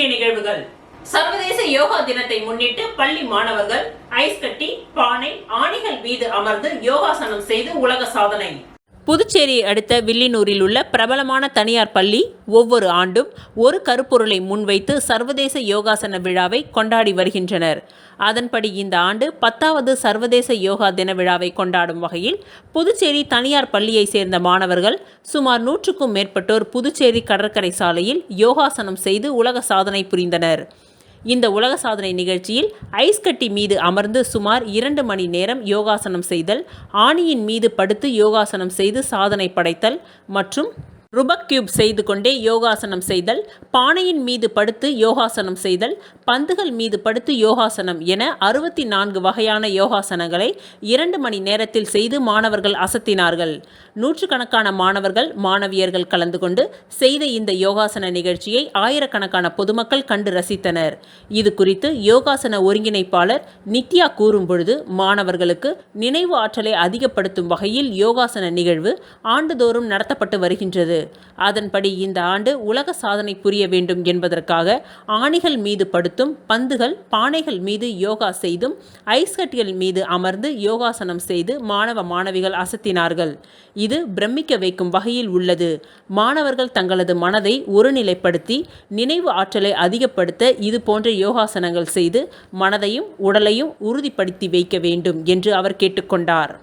முக்கிய நிகழ்வுகள். சர்வதேச யோகா தினத்தை முன்னிட்டு பள்ளி மாணவர்கள் ஐஸ் கட்டி, பானை, ஆணிகள் மீது அமர்ந்து யோகாசனம் செய்து உலக சாதனை. புதுச்சேரியை அடுத்த வில்லியனூரில் உள்ள பிரபலமான தனியார் பள்ளி ஒவ்வொரு ஆண்டும் ஒரு கருப்பொருளை முன்வைத்து சர்வதேச யோகாசன விழாவை கொண்டாடி வருகின்றனர். அதன்படி இந்த ஆண்டு 10வது சர்வதேச யோகா தின விழாவை கொண்டாடும் வகையில் புதுச்சேரி தனியார் பள்ளியை சேர்ந்த மாணவர்கள் சுமார் 100க்கும் மேற்பட்டோர் புதுச்சேரி கடற்கரை சாலையில் யோகாசனம் செய்து உலக சாதனை புரிந்தனர். இந்த உலக சாதனை நிகழ்ச்சியில் ஐஸ் கட்டி மீது அமர்ந்து சுமார் 2 மணி நேரம் யோகாசனம் செய்தல், ஆணியின் மீது படுத்து யோகாசனம் செய்து சாதனை படைத்தல் மற்றும் ருபக் கியூப் செய்து கொண்டே யோகாசனம் செய்தல், பானையின் மீது படுத்து யோகாசனம் செய்தல், பந்துகள் மீது படுத்து யோகாசனம் என 64 வகையான யோகாசனங்களை 2 மணி நேரத்தில் செய்து மாணவர்கள் அசத்தினார்கள். நூற்றுக்கணக்கான மாணவர்கள், மாணவியர்கள் கலந்து கொண்டு செய்த இந்த யோகாசன நிகழ்ச்சியை ஆயிரக்கணக்கான பொதுமக்கள் கண்டு ரசித்தனர். இது குறித்து யோகாசன ஒருங்கிணைப்பாளர் நித்யா கூறும்பொழுது, மாணவர்களுக்கு நினைவு ஆற்றலை அதிகப்படுத்தும் வகையில் யோகாசன நிகழ்வு ஆண்டுதோறும் நடத்தப்பட்டு வருகின்றது. அதன்படி இந்த ஆண்டு உலக சாதனை புரிய வேண்டும் என்பதற்காக ஆணிகள் மீது படுத்தும், பந்துகள், பானைகள் மீது யோகா செய்தும், ஐஸ் கட்டிகள் மீது அமர்ந்து யோகாசனம் செய்து மாணவ மாணவிகள் அசத்தினார்கள். இது பிரமிக்க வைக்கும் வகையில் உள்ளது. மாணவர்கள் தங்களது மனதை ஒருநிலைப்படுத்தி நினைவு ஆற்றலை அதிகப்படுத்த இது போன்ற யோகாசனங்கள் செய்து மனதையும் உடலையும் உறுதிப்படுத்தி வைக்க வேண்டும் என்று அவர் கேட்டுக்கொண்டார்.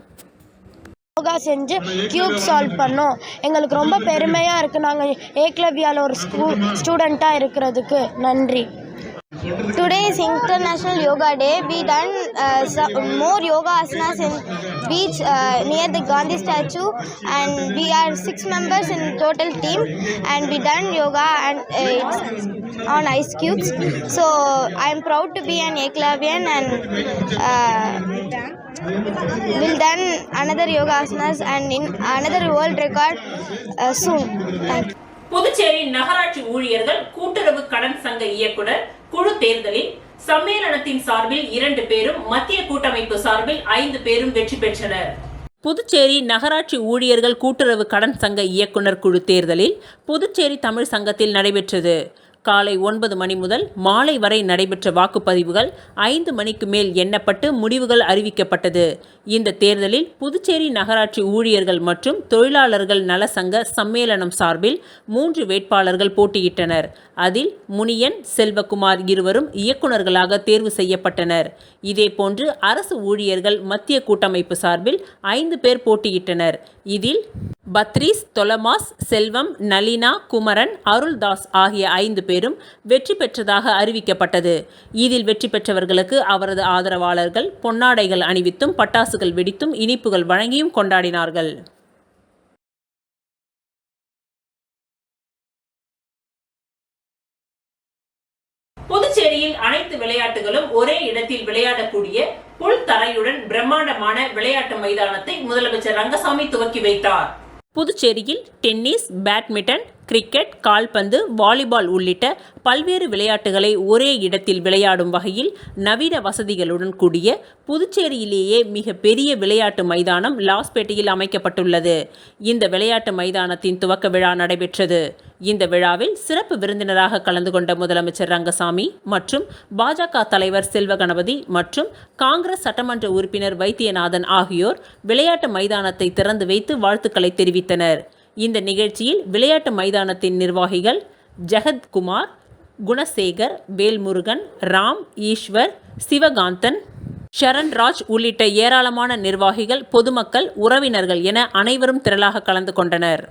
யோகா செஞ்சு கியூப் சால்வ் பண்ணோம். எங்களுக்கு ரொம்ப பெருமையாக இருக்குது. நாங்கள் ஏக்லவ்யாவில் ஒரு ஸ்டூடெண்ட்டாக இருக்கிறதுக்கு நன்றி. Today is International Yoga Day. We done more yoga asanas in beach near the Gandhi statue, and we are 6 members in total team, and we done yoga and on ice cubes. So I am proud to be an Eklavian, and we'll done another yoga asanas and in another world record soon. Thank you. Puducherry நகராட்சி ஊழியர்கள் கூட்டுறவு கடன் சங்க இயக்குனர் குழு தேர்தலில் சம்மேளனத்தின் சார்பில் 2 பேரும், மத்திய கூட்டமைப்பு சார்பில் 5 பேரும் வெற்றி பெற்றனர். புதுச்சேரி நகராட்சி ஊழியர்கள் கூட்டுறவு கடன் சங்க இயக்குனர் குழு தேர்தலில் புதுச்சேரி தமிழ் சங்கத்தில் நடைபெற்றது. காலை 9 மணி முதல் மாலை வரை நடைபெற்ற வாக்குப்பதிவுகள் 5 மணிக்கு மேல் எண்ணப்பட்டு முடிவுகள் அறிவிக்கப்பட்டது. இந்த தேர்தலில் புதுச்சேரி நகராட்சி ஊழியர்கள் மற்றும் தொழிலாளர்கள் நல சங்க சம்மேளனம் சார்பில் 3 வேட்பாளர்கள் போட்டியிட்டனர். அதில் முனியன், செல்வகுமார் இருவரும் இயக்குநர்களாக தேர்வு செய்யப்பட்டனர். இதேபோன்று அரசு ஊழியர்கள் மத்திய கூட்டமைப்பு சார்பில் 5 பேர் போட்டியிட்டனர். இதில் பத்ரீஸ், தொலமாஸ், செல்வம், நளினா, குமரன், அருள்தாஸ் ஆகிய 5 பேரும் வெற்றி பெற்றதாக அறிவிக்கப்பட்டது. இதில் வெற்றி பெற்றவர்களுக்கு அவரது ஆதரவாளர்கள் பொன்னாடைகள் அணிவித்தும், பட்டாசுகள் வெடித்தும், இனிப்புகள் வழங்கியும் கொண்டாடினார்கள். புதுச்சேரியில் அனைத்து விளையாட்டுகளும் ஒரே இடத்தில் விளையாடக்கூடிய புல் தரையுடன் பிரம்மாண்டமான விளையாட்டு மைதானத்தை முதலமைச்சர் ரங்கசாமி துவக்கி வைத்தார். புதுச்சேரியில் டென்னிஸ், பேட்மிண்டன், கிரிக்கெட், கால்பந்து, வாலிபால் உள்ளிட்ட பல்வேறு விளையாட்டுகளை ஒரே இடத்தில் விளையாடும் வகையில் நவீன வசதிகளுடன் கூடிய புதுச்சேரியிலேயே மிக பெரிய விளையாட்டு மைதானம் லாஸ்பேட்டையில் அமைக்கப்பட்டுள்ளது. இந்த விளையாட்டு மைதானத்தின் துவக்க விழா நடைபெற்றது. இந்த விழாவில் சிறப்பு விருந்தினராக கலந்து கொண்ட முதலமைச்சர் ரங்கசாமி மற்றும் பாஜக தலைவர் செல்வகணபதி மற்றும் காங்கிரஸ் சட்டமன்ற உறுப்பினர் வைத்தியநாதன் ஆகியோர் விளையாட்டு மைதானத்தை திறந்து வைத்து வாழ்த்துக்களை தெரிவித்தனர். இந்த நிகழ்ச்சியில் விளையாட்டு மைதானத்தின் நிர்வாகிகள் ஜெகத்குமார், குணசேகர், வேல்முருகன், ராம், ஈஸ்வர், சிவகாந்தன், ஷரண்ராஜ் உள்ளிட்ட ஏராளமான நிர்வாகிகள், பொதுமக்கள், உறவினர்கள் என அனைவரும் திரளாக கலந்து கொண்டனர்.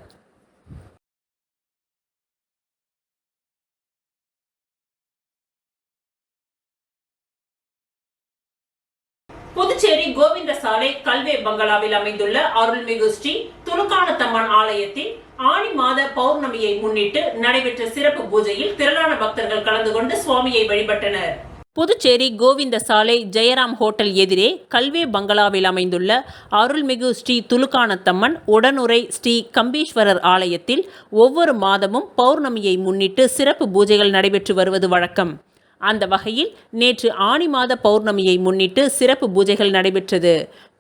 புதுச்சேரி கோவிந்த சாலை கல்வே பங்களாவில் அமைந்துள்ள அருள்மிகு ஸ்ரீ துலுக்கானத்தம்மன் ஆலயத்தில் ஆனி மாத பௌர்ணமியை முன்னிட்டு நடைபெற்ற சிறப்பு பூஜையில் திரளான பக்தர்கள் கலந்து கொண்டு சுவாமியை வழிபட்டனர். புதுச்சேரி கோவிந்த சாலை ஜெயராம் ஹோட்டல் எதிரே கல்வே பங்களாவில் அமைந்துள்ள அருள்மிகு ஸ்ரீ துலுக்கானத்தம்மன் உடனுரை ஸ்ரீ கம்பீஸ்வரர் ஆலயத்தில் ஒவ்வொரு மாதமும் பௌர்ணமியை முன்னிட்டு சிறப்பு பூஜைகள் நடைபெற்று வருவது வழக்கம். அந்த வகையில் நேற்று ஆனி மாத பௌர்ணமியை முன்னிட்டு சிறப்பு பூஜைகள் நடைபெற்றது.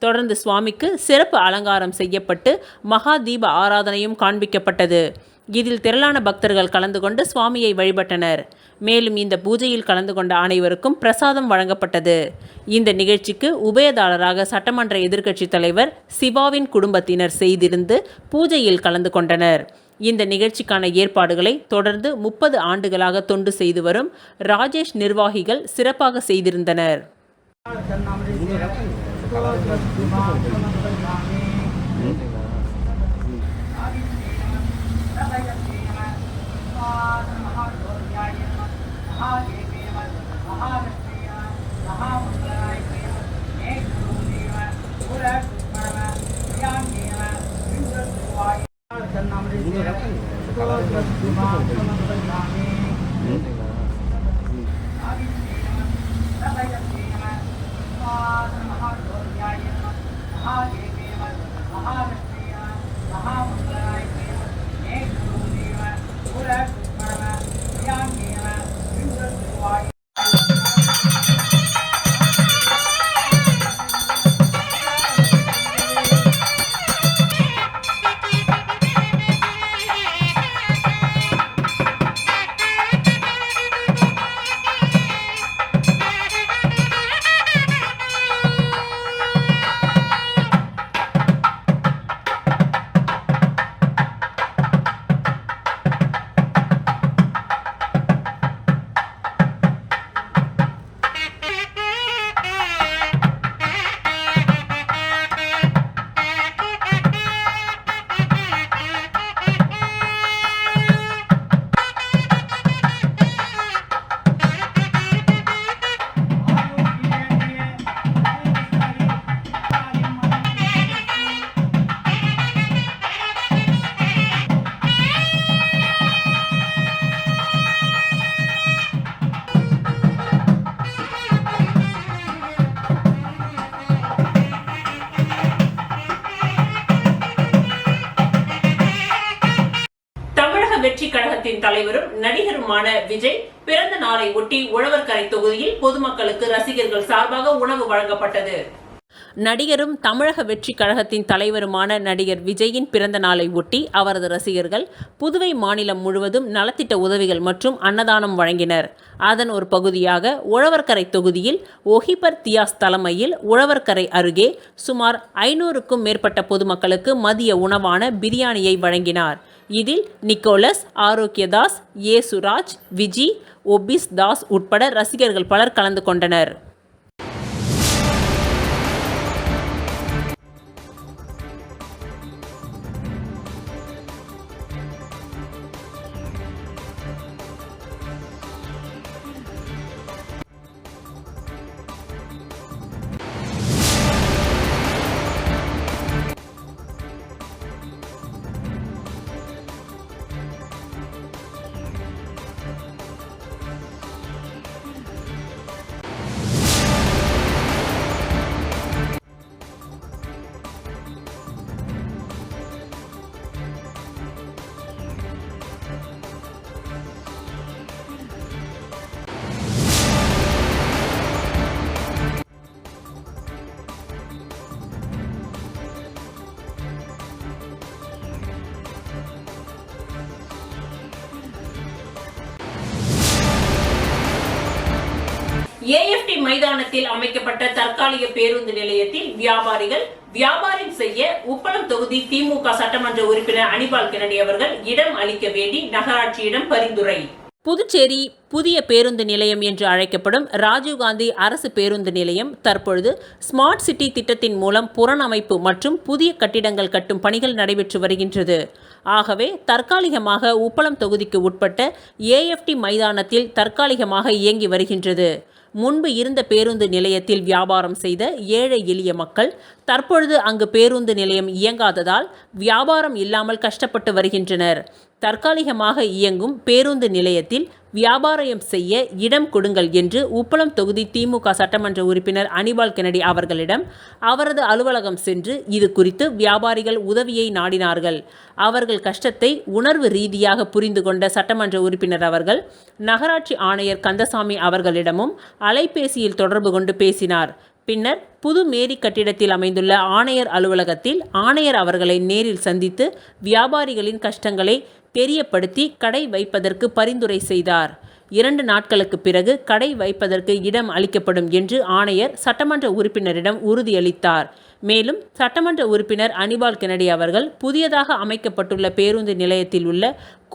தொடர்ந்து சுவாமிக்கு சிறப்பு அலங்காரம் செய்யப்பட்டு மகா தீப ஆராதனையும் காண்பிக்கப்பட்டது. இதில் திரளான பக்தர்கள் கலந்து கொண்டு சுவாமியை வழிபட்டனர். மேலும் இந்த பூஜையில் கலந்து கொண்ட அனைவருக்கும் பிரசாதம் வழங்கப்பட்டது. இந்த நிகழ்ச்சிக்கு உபயதாரராக சட்டமன்ற எதிர்க்கட்சித் தலைவர் சிவாவின் குடும்பத்தினர் செய்திருந்து பூஜையில் கலந்து கொண்டனர். இந்த நிகழ்ச்சிக்கான ஏற்பாடுகளை தொடர்ந்து 30 ஆண்டுகளாக தொண்டு செய்து வரும் ராஜேஷ் நிர்வாகிகள் சிறப்பாக செய்திருந்தனர். வெற்றி கழகத்தின் தலைவரும் நடிகருமான விஜய் பிறந்த நாளை ஒட்டி உழவர்கரை தொகுதியில் பொதுமக்களுக்கு ரசிகர்கள் சார்பாக உணவு வழங்கப்பட்டது. நடிகரும் தமிழக வெற்றி கழகத்தின் தலைவருமான நடிகர் விஜயின் பிறந்த நாளை ஒட்டி அவரது ரசிகர்கள் புதுவை மாநிலம் முழுவதும் நலத்திட்ட உதவிகள் மற்றும் அன்னதானம் வழங்கினர். அதன் ஒரு பகுதியாக உழவர்கரை தொகுதியில் ஒஹிபர் தியாஸ் தலைமையில் உழவர்கரை அருகே சுமார் 500க்கும் மேற்பட்ட பொதுமக்களுக்கு மதிய உணவான பிரியாணியை வழங்கினார். இதில் நிக்கோலஸ், ஆரோக்கியதாஸ், ஏசுராஜ், விஜி, ஒபிஸ் தாஸ் உட்பட ரசிகர்கள் பலர் கலந்து கொண்டனர். ஏஎஃப்டி மைதானத்தில் அமைக்கப்பட்ட தற்காலிக பேருந்து நிலையத்தில் வியாபாரிகள் வியாபாரம் செய்ய உப்பளம் தொகுதி திமுக சட்டமன்ற உறுப்பினர் அனிபால் கென்னடி அவர்கள் இடம் அளிக்க வேண்டி நகராட்சியிடம் பரிந்துரை. புதுச்சேரி புதிய பேருந்து நிலையம் என்று அழைக்கப்படும் ராஜீவ்காந்தி அரசு பேருந்து நிலையம் தற்பொழுது ஸ்மார்ட் சிட்டி திட்டத்தின் மூலம் புறணமைப்பு மற்றும் புதிய கட்டிடங்கள் கட்டும் பணிகள் நடைபெற்று வருகின்றது. ஆகவே தற்காலிகமாக உப்பளம் தொகுதிக்கு உட்பட்ட ஏஎஃப்டி மைதானத்தில் தற்காலிகமாக இயங்கி வருகின்றது. முன்பு இருந்த பேருந்து நிலையத்தில் வியாபாரம் செய்த ஏழை எளிய மக்கள் தற்பொழுது அங்கு பேருந்து நிலையம் இயங்காததால் வியாபாரம் இல்லாமல் கஷ்டப்பட்டு வருகின்றனர். தற்காலிகமாக இயங்கும் பேருந்து நிலையத்தில் வியாபாரம் செய்ய இடம் கொடுங்கள் என்று உப்பளம் தொகுதி திமுக சட்டமன்ற உறுப்பினர் அனிபால் கென்னடி அவர்களிடம் அவரது அலுவலகம் சென்று இது குறித்து வியாபாரிகள் உதவியை நாடினார்கள். அவர்கள் கஷ்டத்தை உணர்வு ரீதியாக புரிந்து கொண்ட சட்டமன்ற உறுப்பினர் அவர்கள் நகராட்சி ஆணையர் கந்தசாமி அவர்களிடமும் அலைபேசியில் தொடர்பு கொண்டு பேசினார். பின்னர் புது மேரி கட்டிடத்தில் அமைந்துள்ள ஆணையர் அலுவலகத்தில் ஆணையர் அவர்களை நேரில் சந்தித்து வியாபாரிகளின் கஷ்டங்களை தெரியப்படுத்தி கடை வைப்பதற்கு பரிந்துரை செய்தார். 2 நாட்களுக்கு பிறகு கடை வைப்பதற்கு இடம் அளிக்கப்படும் என்று ஆணையர் சட்டமன்ற உறுப்பினரிடம் உறுதியளித்தார். மேலும் சட்டமன்ற உறுப்பினர் அனிபால் கென்னடி அவர்கள் புதியதாக அமைக்கப்பட்டுள்ள பேருந்து நிலையத்தில் உள்ள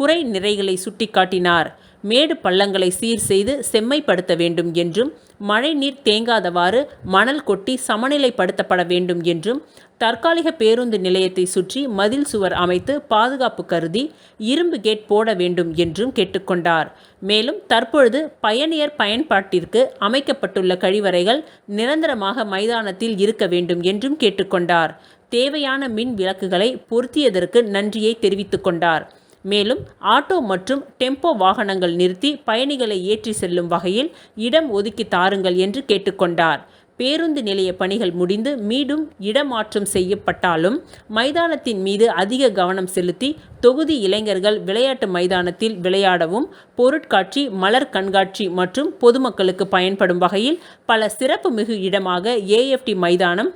குறை நிறைகளை சுட்டிக்காட்டினார். மேடு பள்ளங்களை சீர் செய்து செம்மைப்படுத்த வேண்டும் என்றும் மழைநீர் தேங்காதவாறு மணல் கொட்டி சமநிலைப்படுத்தப்பட வேண்டும் என்றும் தற்காலிக பேருந்து நிலையத்தை சுற்றி மதில் சுவர் அமைத்து பாதுகாப்பு கருதி இரும்பு கேட் போட வேண்டும் என்றும் கேட்டுக்கொண்டார். மேலும் தற்பொழுது பயணியர் பயன்பாட்டிற்கு அமைக்கப்பட்டுள்ள கழிவறைகள் நிரந்தரமாக மைதானத்தில் இருக்க வேண்டும் என்றும் கேட்டுக்கொண்டார். தேவையான மின் விளக்குகளை பொருத்தியதற்கு நன்றியை தெரிவித்துக் கொண்டார். மேலும் ஆட்டோ மற்றும் டெம்போ வாகனங்கள் நிறுத்தி பயணிகளை ஏற்றி செல்லும் வகையில் இடம் ஒதுக்கி தாருங்கள் என்று கேட்டுக்கொண்டார். பேருந்து நிலைய பணிகள் முடிந்து மீண்டும் இடமாற்றம் செய்யப்பட்டாலும் மைதானத்தின் மீது அதிக கவனம் செலுத்தி தொகுதி இளைஞர்கள் விளையாட்டு மைதானத்தில் விளையாடவும் பொருட்காட்சி, மலர் கண்காட்சி மற்றும் பொதுமக்களுக்கு பயன்படும் வகையில் பல சிறப்பு மிகு இடமாக ஏஎஃப்டி மைதானம்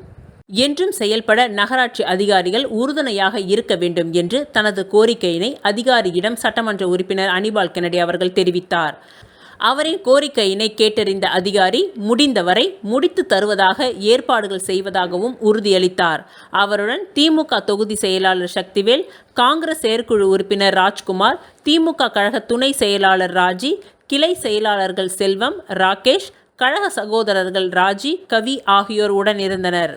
என்றும் செயல்பட நகராட்சி அதிகாரிகள் உறுதுணையாக இருக்க வேண்டும் என்று தனது கோரிக்கையினை அதிகாரியிடம் சட்டமன்ற உறுப்பினர் அனிபால் கென்னடி அவர்கள் தெரிவித்தார். அவரின் கோரிக்கையினை கேட்டறிந்த அதிகாரி முடிந்தவரை முடித்து தருவதாக ஏற்பாடுகள் செய்வதாகவும் உறுதியளித்தார். அவருடன் திமுக தொகுதி செயலாளர் சக்திவேல், காங்கிரஸ் செயற்குழு உறுப்பினர் ராஜ்குமார், திமுக கழக துணை செயலாளர் ராஜி, கிளை செயலாளர்கள் செல்வம், ராகேஷ், கழக சகோதரர்கள் ராஜி, கவி ஆகியோர் உடனிருந்தனர்.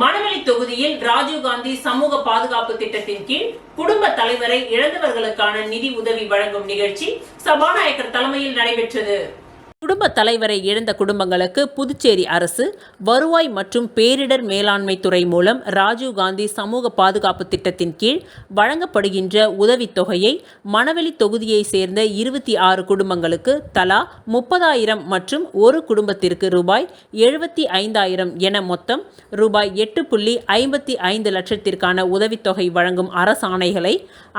மணவெளி தொகுதியில் ராஜீவ்காந்தி சமூக பாதுகாப்பு திட்டத்தின் கீழ் குடும்ப தலைவரை இழந்தவர்களுக்கான நிதி உதவி வழங்கும் நிகழ்ச்சி சபாநாயகர் தலைமையில் நடைபெற்றது. குடும்ப தலைவரை இழந்த குடும்பங்களுக்கு புதுச்சேரி அரசு வருவாய் மற்றும் பேரிடர் மேலாண்மை துறை மூலம் ராஜீவ்காந்தி சமூக பாதுகாப்பு திட்டத்தின் கீழ் வழங்கப்படுகின்ற உதவித்தொகையை மணவெளி தொகுதியை சேர்ந்த 26 குடும்பங்களுக்கு தலா 30,000 மற்றும் ஒரு குடும்பத்திற்கு ரூபாய் 75,000 என மொத்தம் ரூபாய் 8.55 லட்சத்திற்கான உதவித்தொகை வழங்கும் அரசாணைகளை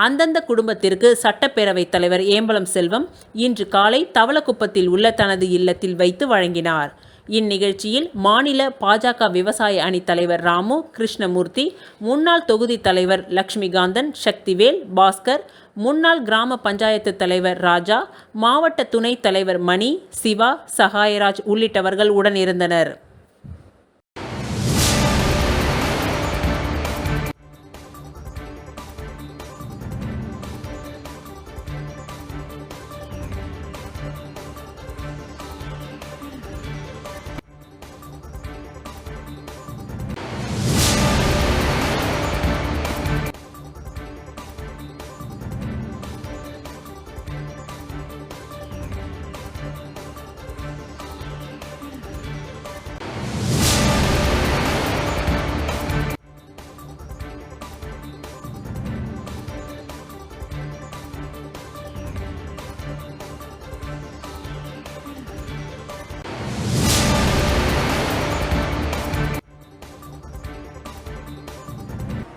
அந்தந்த குடும்பத்திற்கு சட்டப்பேரவைத் தலைவர் ஏம்பலம் செல்வம் இன்று காலை தவளக்குப்பத்தில் உள்ள தனது இல்லத்தில் வைத்து வழங்கினார். இந்நிகழ்ச்சியில் மாநில பாஜக விவசாய அணி தலைவர் ராமு கிருஷ்ணமூர்த்தி, முன்னாள் தொகுதி தலைவர் லட்சுமிகாந்தன், சக்திவேல், பாஸ்கர், முன்னாள் கிராம பஞ்சாயத்து தலைவர் ராஜா, மாவட்ட துணைத் தலைவர் மணி, சிவா, சகாயராஜ் உள்ளிட்டவர்கள் உடனிருந்தனர்.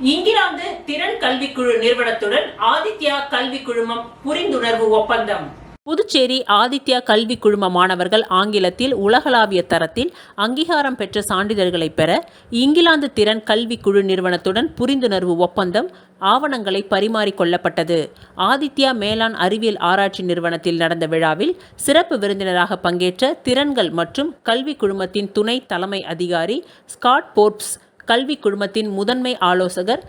இங்கிலாந்து திறன் கல்விக்குழு நிறுவனத்துடன் ஆதித்யா கல்வி குழுமம் புரிந்துணர்வு ஒப்பந்தம். புதுச்சேரி ஆதித்யா கல்வி குழும மாணவர்கள் ஆங்கிலத்தில் உலகளாவிய தரத்தில் அங்கீகாரம் பெற்ற சான்றிதழ்களை பெற இங்கிலாந்து திறன் கல்வி குழு நிறுவனத்துடன் புரிந்துணர்வு ஒப்பந்தம் ஆவணங்களை பரிமாறிக்கொள்ளப்பட்டது. ஆதித்யா மேலாண் அறிவியல் ஆராய்ச்சி நிறுவனத்தில் நடந்த விழாவில் சிறப்பு விருந்தினராக பங்கேற்ற திறன்கள் மற்றும் கல்வி குழுமத்தின் துணை தலைமை அதிகாரி ஸ்காட் போர்ப்ஸ், கல்வி குழுமத்தின் முதன்மை ஆலோசகர்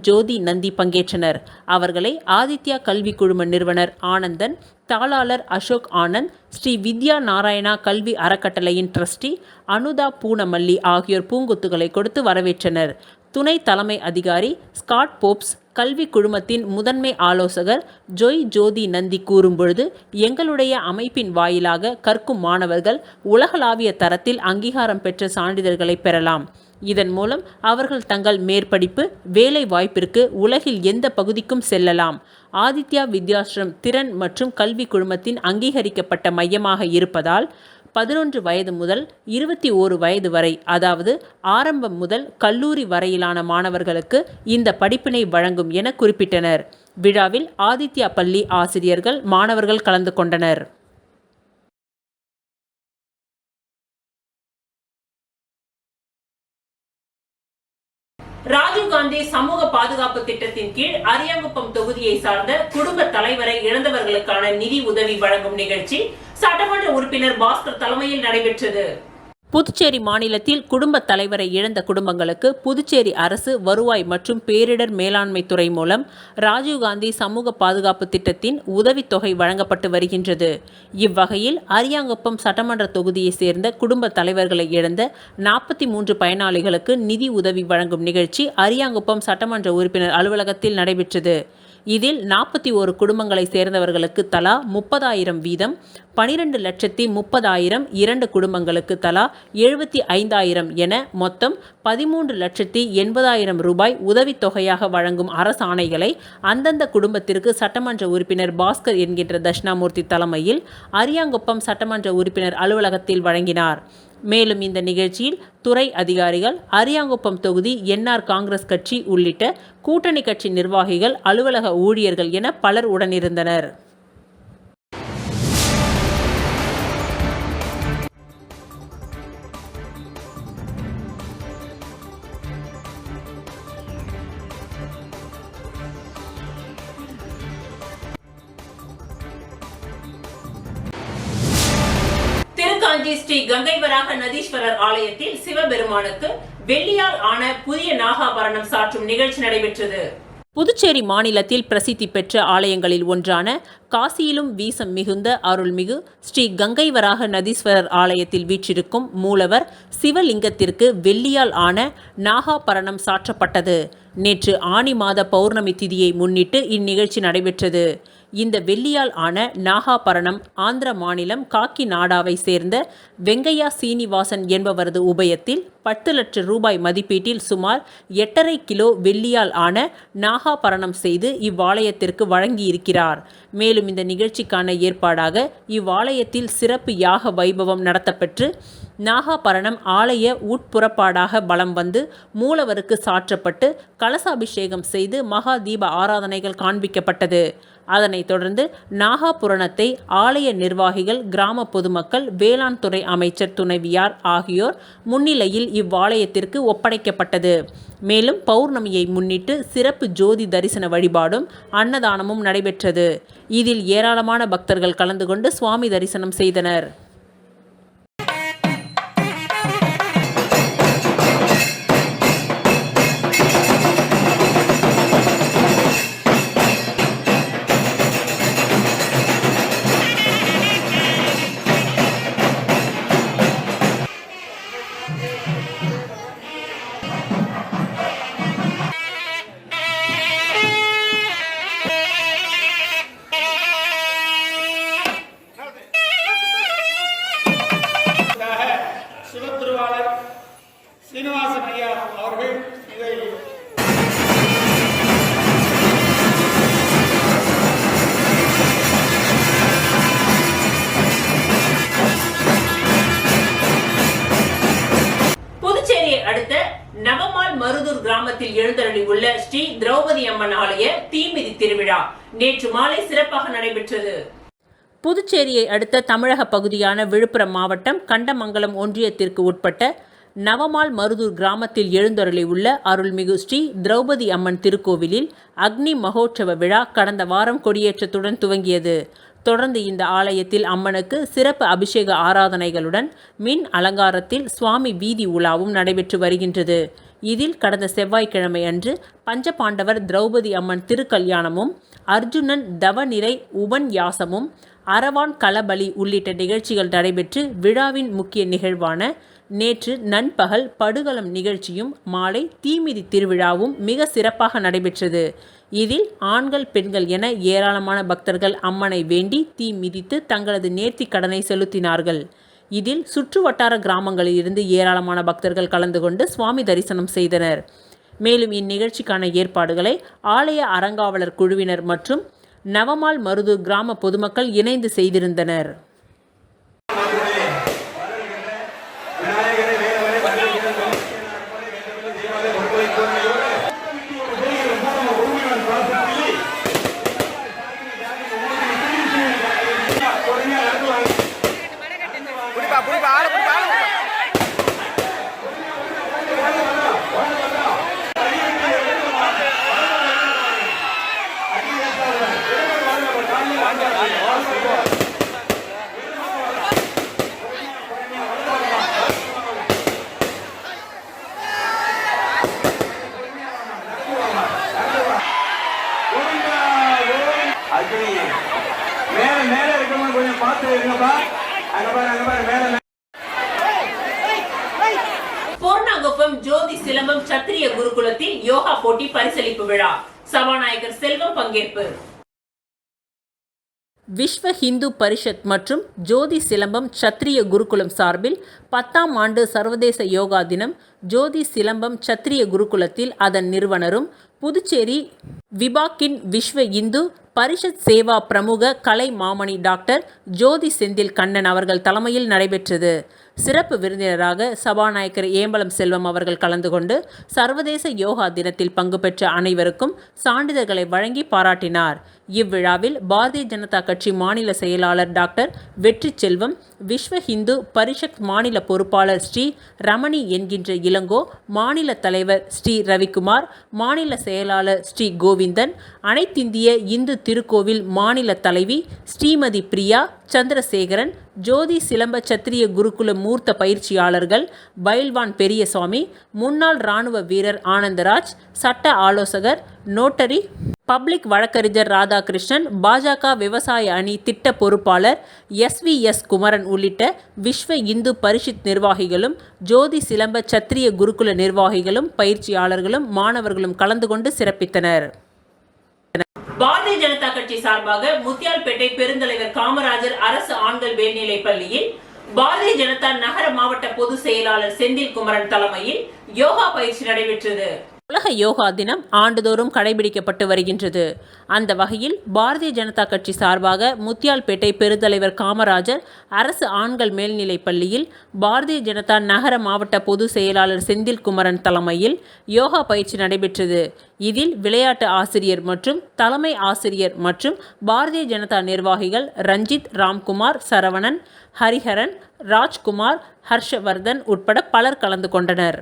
ஜோதி நந்தி பங்கேற்றனர். அவர்களை ஆதித்யா கல்வி குழும நிறுவனர் ஆனந்தன், தாளாளர் அசோக் ஆனந்த், ஸ்ரீ வித்யா நாராயணா கல்வி அறக்கட்டளையின் ட்ரஸ்டி அனுதா பூனமல்லி ஆகியோர் பூங்குத்துகளை கொடுத்து வரவேற்றனர். துணை தலைமை அதிகாரி ஸ்காட் போப்ஸ், கல்வி குழுமத்தின் முதன்மை ஆலோசகர் ஜோதி நந்தி கூறும்பொழுது, எங்களுடைய அமைப்பின் வாயிலாக கற்கும் மாணவர்கள் உலகளாவிய தரத்தில் அங்கீகாரம் பெற்ற சான்றிதழ்களை பெறலாம். இதன் மூலம் அவர்கள் தங்கள் மேற்படிப்பு, வேலை வாய்ப்பிற்கு உலகில் எந்த பகுதிக்கும் செல்லலாம். ஆதித்யா வித்யாஸ்ரம் திறன் மற்றும் கல்வி குழுமத்தின் அங்கீகரிக்கப்பட்ட மையமாக இருப்பதால் 11 வயது முதல் 21 வயது வரை, அதாவது ஆரம்பம் முதல் கல்லூரி வரையிலான மாணவர்களுக்கு இந்த படிப்பினை வழங்கும் என குறிப்பிட்டனர். விழாவில் ஆதித்யா பள்ளி ஆசிரியர்கள், மாணவர்கள் கலந்து கொண்டனர். ராஜீவ்காந்தி சமூக பாதுகாப்பு திட்டத்தின் கீழ் அரியாங்குப்பம் தொகுதியை சார்ந்த குடும்ப தலைவரை இழந்தவர்களுக்கான நிதி உதவி வழங்கும் நிகழ்ச்சி சட்டமன்ற உறுப்பினர் பாஸ்கர் தலைமையில் நடைபெற்றது. புதுச்சேரி மாநிலத்தில் குடும்ப தலைவரை இழந்த குடும்பங்களுக்கு புதுச்சேரி அரசு வருவாய் மற்றும் பேரிடர் மேலாண்மை துறை மூலம் ராஜீவ்காந்தி சமூக பாதுகாப்பு திட்டத்தின் உதவித்தொகை வழங்கப்பட்டு வருகின்றது. இவ்வகையில் அரியாங்குப்பம் சட்டமன்ற தொகுதியை சேர்ந்த குடும்ப தலைவர்களை இழந்த 43 பயனாளிகளுக்கு நிதி உதவி வழங்கும் நிகழ்ச்சி அரியாங்குப்பம் சட்டமன்ற உறுப்பினர் அலுவலகத்தில் நடைபெற்றது. இதில் 41 குடும்பங்களை சேர்ந்தவர்களுக்கு தலா 30,000 வீதம், 12,30,000 2 குடும்பங்களுக்கு தலா 75,000 என மொத்தம் 13,80,000 ரூபாய் உதவித்தொகையாக வழங்கும் அரசாணைகளை அந்தந்த குடும்பத்திற்கு சட்டமன்ற உறுப்பினர் பாஸ்கர் என்கின்ற தட்சிணாமூர்த்தி தலைமையில் அரியாங்குப்பம் சட்டமன்ற உறுப்பினர் அலுவலகத்தில் வழங்கினார். மேலும் இந்த நிகழ்ச்சியில் துறை அதிகாரிகள், அரியாங்குப்பம் தொகுதி NR காங்கிரஸ் கட்சி உள்ளிட்ட கூட்டணி கட்சி நிர்வாகிகள், அலுவலக ஊழியர்கள் என பலர் உடனிருந்தனர். திருக்காஞ்சி ஸ்ரீ கங்கை வராக நதீஸ்வரர் ஆலயத்தில் சிவபெருமானுக்கு வெள்ளியால் ஆன புதிய நாகாபரணம் சாற்றும் நிகழ்ச்சி நடைபெற்றது. புதுச்சேரி மாநிலத்தில் பிரசித்தி பெற்ற ஆலயங்களில் ஒன்றான காசியிலும் வீசம் மிகுந்த அருள்மிகு ஸ்ரீ கங்கை வராக நதீஸ்வரர் ஆலயத்தில் வீற்றிருக்கும் மூலவர் சிவலிங்கத்திற்கு வெள்ளியால் ஆன நாகாபரணம் சாற்றப்பட்டது. நேற்று ஆனி மாத பௌர்ணமி திதியை முன்னிட்டு இந்நிகழ்ச்சி நடைபெற்றது. இந்த வெள்ளியால் ஆன நாகாபரணம் ஆந்திர மாநிலம் காக்கிநாடாவை சேர்ந்த வெங்கையா சீனிவாசன் என்பவரது உபயத்தில் 10 லட்சம் ரூபாய் மதிப்பீட்டில் சுமார் 8.5 கிலோ வெள்ளியால் ஆன நாகாபரணம் செய்து இவ்வாலயத்திற்கு வழங்கியிருக்கிறார். மேலும் இந்த நிகழ்ச்சிக்கான ஏற்பாடாக இவ்வாலயத்தில் சிறப்பு யாக வைபவம் நடத்தப்பெற்று நாகாபரணம் ஆலய உட்புறப்பாடாக பலம் வந்து மூலவருக்கு சாற்றப்பட்டு கலசாபிஷேகம் செய்து மகா தீப ஆராதனைகள் காண்பிக்கப்பட்டது. அதனைத் தொடர்ந்து நாகாபுரணத்தை ஆலய நிர்வாகிகள், கிராம பொதுமக்கள், வேளாண் துறை அமைச்சர் துணைவியார் ஆகியோர் முன்னிலையில் இவ்வாலயத்திற்கு ஒப்படைக்கப்பட்டது. மேலும் பௌர்ணமியை முன்னிட்டு சிறப்பு ஜோதி தரிசன வழிபாடும் அன்னதானமும் நடைபெற்றது. இதில் ஏராளமான பக்தர்கள் கலந்து கொண்டு சுவாமி தரிசனம் செய்தனர். சீனிவாசன் ஐயா அவர்கள் இதை புதுச்சேரியை அடுத்த நவமால் மருதூர் கிராமத்தில் எழுந்தருளி உள்ள ஸ்ரீ திரௌபதி அம்மன் ஆலய தீமிதி திருவிழா நேற்று மாலை சிறப்பாக நடைபெற்றது. புதுச்சேரியை அடுத்த தமிழக பகுதியான விழுப்புரம் மாவட்டம் கண்டமங்கலம் ஒன்றியத்திற்கு உட்பட்ட நவமால் மருதூர் கிராமத்தில் எழுந்தருளி உள்ள அருள்மிகு ஸ்ரீ திரௌபதி அம்மன் திருக்கோவிலில் அக்னி மகோற்சவ விழா கடந்த வாரம் கொடியேற்றத்துடன் துவங்கியது. தொடர்ந்து இந்த ஆலயத்தில் அம்மனுக்கு சிறப்பு அபிஷேக ஆராதனைகளுடன் மின் அலங்காரத்தில் சுவாமி வீதி உலாவும் நடைபெற்று வருகின்றது. இதில் கடந்த செவ்வாய்க்கிழமை அன்று பஞ்சபாண்டவர் திரௌபதி அம்மன் திருக்கல்யாணமும், அர்ஜுனன் தவநிறை உபன்யாசமும், அரவான் களபலி உள்ளிட்ட நிகழ்ச்சிகள் நடைபெற்று விழாவின் முக்கிய நிகழ்வான நேற்று நண்பகல் படுகளம் நிகழ்ச்சியும் மாலை தீமிதி திருவிழாவும் மிக சிறப்பாக நடைபெற்றது. இதில் ஆண்கள் பெண்கள் என ஏராளமான பக்தர்கள் அம்மனை வேண்டி தீ மிதித்து தங்களது நேர்த்திக் கடனை செலுத்தினார்கள். இதில் சுற்று வட்டார கிராமங்களில் இருந்து ஏராளமான பக்தர்கள் கலந்து கொண்டு சுவாமி தரிசனம் செய்தனர். மேலும் இந்நிகழ்ச்சிக்கான ஏற்பாடுகளை ஆலய அறங்காவலர் குழுவினர் மற்றும் நவமால் மருதூர் கிராம பொதுமக்கள் இணைந்து செய்திருந்தனர். மேல இருக்கவங்க கொஞ்சம் பார்த்து இருங்கப்பா. அங்க பாரு மேல. பூர்ணாங்குப்பம் ஜோதி சிலம்பம் சத்திரிய குருகுலத்தில் யோகா போட்டி பரிசளிப்பு விழா. சபாநாயகர் செல்வம் பங்கேற்பு. விஸ்வ ஹிந்து பரிஷத் மற்றும் ஜோதி சிலம்பம் சத்திரிய குருகுலம் சார்பில் 10ஆம் ஆண்டு சர்வதேச யோகா தினம் ஜோதி சிலம்பம் சத்திரிய குருகுலத்தில் அதன் நிறுவனரும் புதுச்சேரி விபாக்கின் விஸ்வ இந்து பரிஷத் சேவா பிரமுக கலை மாமணி டாக்டர் ஜோதி செந்தில் கண்ணன் அவர்கள் தலைமையில் நடைபெற்றது. சிறப்பு விருந்தினராக சபாநாயகர் ஏம்பலம் செல்வம் அவர்கள் கலந்து கொண்டு சர்வதேச யோகா தினத்தில் பங்கு பெற்ற அனைவருக்கும் சான்றிதழ்களை வழங்கி பாராட்டினார். இவ்விழாவில் பாரதிய ஜனதா கட்சி மாநில செயலாளர் டாக்டர் வெற்றி செல்வம், விஸ்வ ஹிந்து பரிஷத் மாநில பொறுப்பாளர் ஸ்ரீ ரமணி என்கின்ற இளங்கோ, மாநில தலைவர் ஸ்ரீ ரவிக்குமார், மாநில செயலாளர் ஸ்ரீ கோவிந்தன், அனைத்திந்திய இந்து திருக்கோவில் மாநில தலைவி ஸ்ரீமதி பிரியா சந்திரசேகரன், ஜோதி சிலம்ப சத்திரிய குருகுல மூர்த்த பயிற்சியாளர்கள் பைல்வான் பெரியசாமி, முன்னாள் இராணுவ வீரர் ஆனந்தராஜ், சட்ட ஆலோசகர் நோட்டரி பப்ளிக் வழக்கறிஞர் ராதாகிருஷ்ணன், பாஜக விவசாய அணி திட்ட பொறுப்பாளர் SVS குமரன் உள்ளிட்ட விஸ்வ இந்து பரிஷத் நிர்வாகிகளும், ஜோதி சிலம்ப சத்திரிய குருகுல நிர்வாகிகளும், பயிற்சியாளர்களும், மாணவர்களும் கலந்து கொண்டு சிறப்பித்தனர். பாரதிய ஜனதா கட்சி சார்பாக முத்தியால்பேட்டை பெருந்தலைவர் காமராஜர் அரசு ஆண்கள் மேல்நிலைப் பள்ளியில் பாரதிய ஜனதா நகர மாவட்ட பொதுச் செயலாளர் செந்தில் குமரன் தலைமையில் யோகா பயிற்சி நடைபெற்றது. உலக யோகா தினம் ஆண்டுதோறும் கடைபிடிக்கப்பட்டு வருகின்றது. அந்த வகையில் பாரதிய ஜனதா கட்சி சார்பாக முத்தியால்பேட்டை பெருந்தலைவர் காமராஜர் அரசு ஆண்கள் மேல்நிலைப் பள்ளியில் பாரதிய ஜனதா நகர மாவட்ட பொதுச் செயலாளர் செந்தில் குமரன் தலைமையில் யோகா பயிற்சி நடைபெற்றது. இதில் விளையாட்டு ஆசிரியர் மற்றும் தலைமை ஆசிரியர் மற்றும் பாரதிய ஜனதா நிர்வாகிகள் ரஞ்சித், ராம்குமார், சரவணன், ஹரிஹரன், ராஜ்குமார், ஹர்ஷவர்தன் உட்பட பலர் கலந்து கொண்டனர்.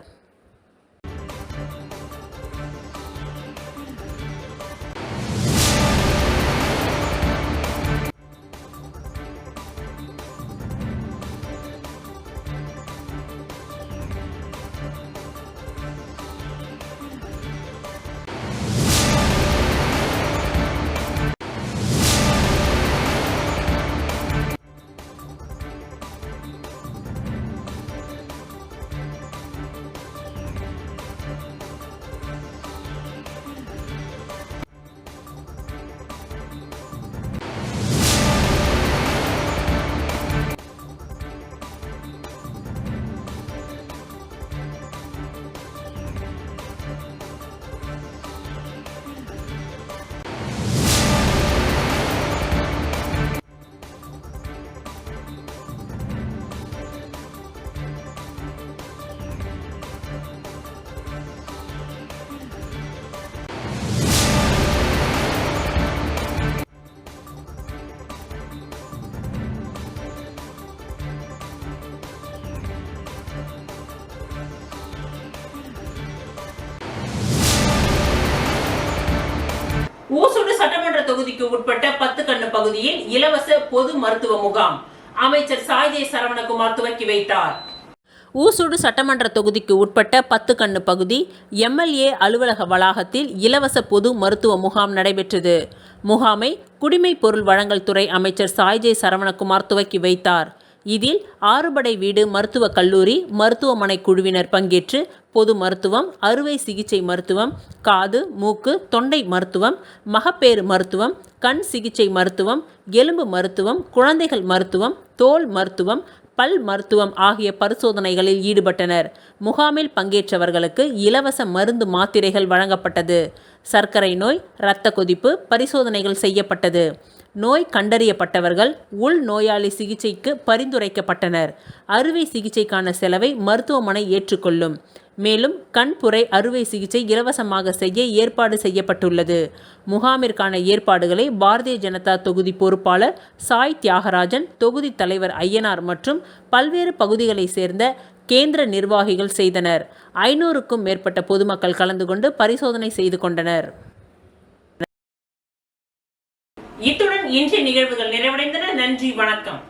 தொகுதிக்கு உட்பட்ட 10 கண்ணு பகுதியில் இலவச பொது மருத்துவ முகாம் அமைச்சர் சாய்ஜே சரவணகுமார் துவக்கி வைத்தார். ஊசுடு சட்டமன்ற தொகுதிக்கு உட்பட்ட 10 கண்ணு பகுதி எம்எல்ஏ அலுவலக வளாகத்தில் இலவச பொது மருத்துவ முகாம் நடைபெற்றது. முகாமை குடிமைப் பொருள் வழங்கல் துறை அமைச்சர் சாய்ஜே சரவணகுமார் துவக்கி வைத்தார். இதில் 6 படை வீடு மருத்துவக் கல்லூரி மருத்துவமனை குழுவினர் பங்கேற்று பொது மருத்துவம், அறுவை சிகிச்சை மருத்துவம், காது, மூக்கு, தொண்டை மருத்துவம், மகப்பேறு மருத்துவம், கண் சிகிச்சை மருத்துவம், எலும்பு மருத்துவம், குழந்தைகள் மருத்துவம், தோல் மருத்துவம், பல் மருத்துவம் ஆகிய பரிசோதனைகளில் ஈடுபட்டனர். முகாமில் பங்கேற்றவர்களுக்கு இலவச மருந்து மாத்திரைகள் வழங்கப்பட்டது. சர்க்கரை நோய், இரத்த கொதிப்பு பரிசோதனைகள் செய்யப்பட்டது. நோய் கண்டறியப்பட்டவர்கள் உள் நோயாளி சிகிச்சைக்கு பரிந்துரைக்கப்பட்டனர். அறுவை சிகிச்சைக்கான செலவை மருத்துவமனை ஏற்றுக்கொள்ளும். மேலும் கண்புரை அறுவை சிகிச்சை இலவசமாக செய்ய ஏற்பாடு செய்யப்பட்டுள்ளது. முகாமிற்கான ஏற்பாடுகளை பாரதிய ஜனதா தொகுதி பொறுப்பாளர் சாய் தியாகராஜன், தொகுதி தலைவர் ஐயனார் மற்றும் பல்வேறு பகுதிகளைச் சேர்ந்த கேந்திர நிர்வாகிகள் செய்தனர். 500க்கும் மேற்பட்ட பொதுமக்கள் கலந்து கொண்டு பரிசோதனை செய்து கொண்டனர். இத்துடன் இன்றைய நிகழ்வுகள் நிறைவடைந்தன. நன்றி, வணக்கம்.